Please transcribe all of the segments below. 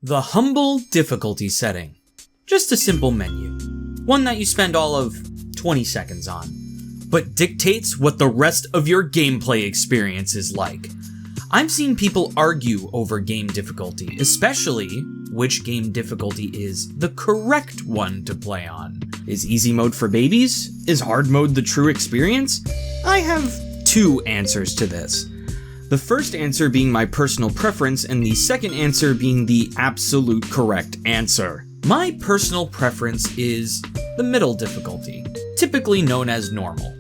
The humble difficulty setting. Just a simple menu. One that you spend all of 20 seconds on, but dictates what the rest of your gameplay experience is like. I've seen people argue over game difficulty, especially which game difficulty is the correct one to play on. Is easy mode for babies? Is hard mode the true experience? I have two answers to this. The first answer being my personal preference, and the second answer being the absolute correct answer. My personal preference is the middle difficulty, typically known as normal.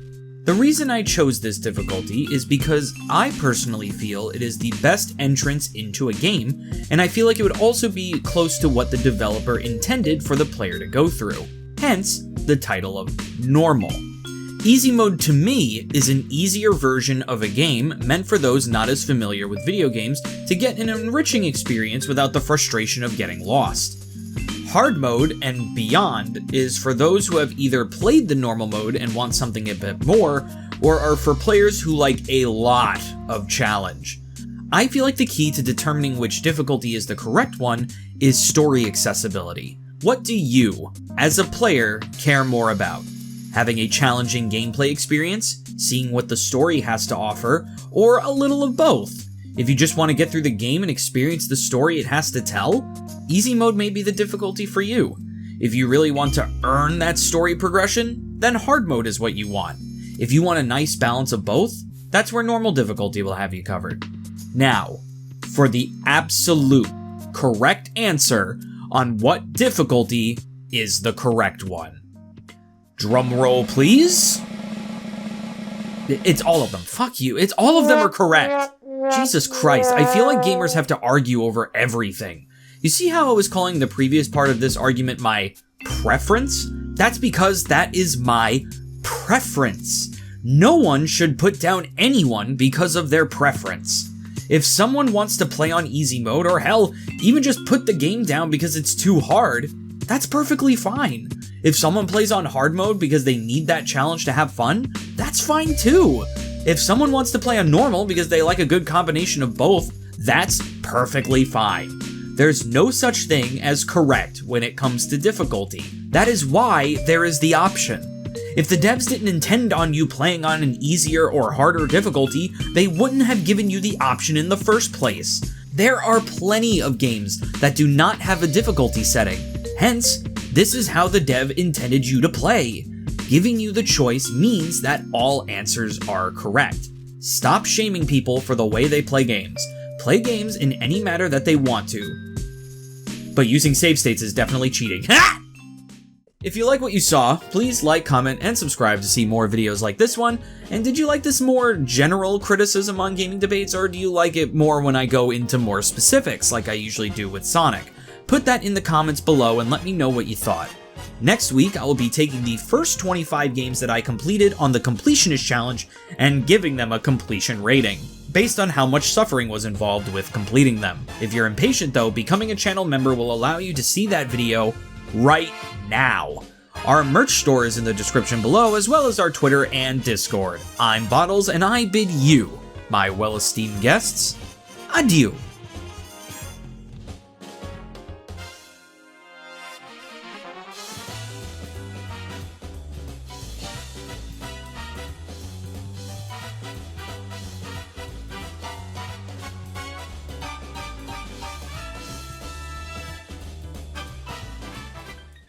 The reason I chose this difficulty is because I personally feel it is the best entrance into a game, and I feel like it would also be close to what the developer intended for the player to go through, hence the title of normal. Easy mode to me is an easier version of a game meant for those not as familiar with video games to get an enriching experience without the frustration of getting lost. Hard mode and beyond is for those who have either played the normal mode and want something a bit more, or are for players who like a lot of challenge. I feel like the key to determining which difficulty is the correct one is story accessibility. What do you, as a player, care more about? Having a challenging gameplay experience, seeing what the story has to offer, or a little of both? If you just want to get through the game and experience the story it has to tell, easy mode may be the difficulty for you. If you really want to earn that story progression, then hard mode is what you want. If you want a nice balance of both, that's where normal difficulty will have you covered. Now, for the absolute correct answer on what difficulty is the correct one. Drum roll, please. It's all of them. Fuck you. It's all of them are correct. Jesus Christ, I feel like gamers have to argue over everything. You see how I was calling the previous part of this argument my preference? That's because that is my preference. No one should put down anyone because of their preference. If someone wants to play on easy mode, or hell, even just put the game down because it's too hard, that's perfectly fine. If someone plays on hard mode because they need that challenge to have fun, that's fine too. If someone wants to play on normal because they like a good combination of both, that's perfectly fine. There's no such thing as correct when it comes to difficulty. That is why there is the option. If the devs didn't intend on you playing on an easier or harder difficulty, they wouldn't have given you the option in the first place. There are plenty of games that do not have a difficulty setting. Hence, this is how the dev intended you to play. Giving you the choice means that all answers are correct. Stop shaming people for the way they play games. Play games in any manner that they want to. But using save states is definitely cheating. Ha! If you like what you saw, please like, comment, and subscribe to see more videos like this one. And did you like this more general criticism on gaming debates, or do you like it more when I go into more specifics like I usually do with Sonic? Put that in the comments below and let me know what you thought. Next week, I will be taking the first 25 games that I completed on the Completionist Challenge and giving them a completion rating, based on how much suffering was involved with completing them. If you're impatient though, becoming a channel member will allow you to see that video right now. Our merch store is in the description below, as well as our Twitter and Discord. I'm Bottles, and I bid you, my well-esteemed guests, adieu.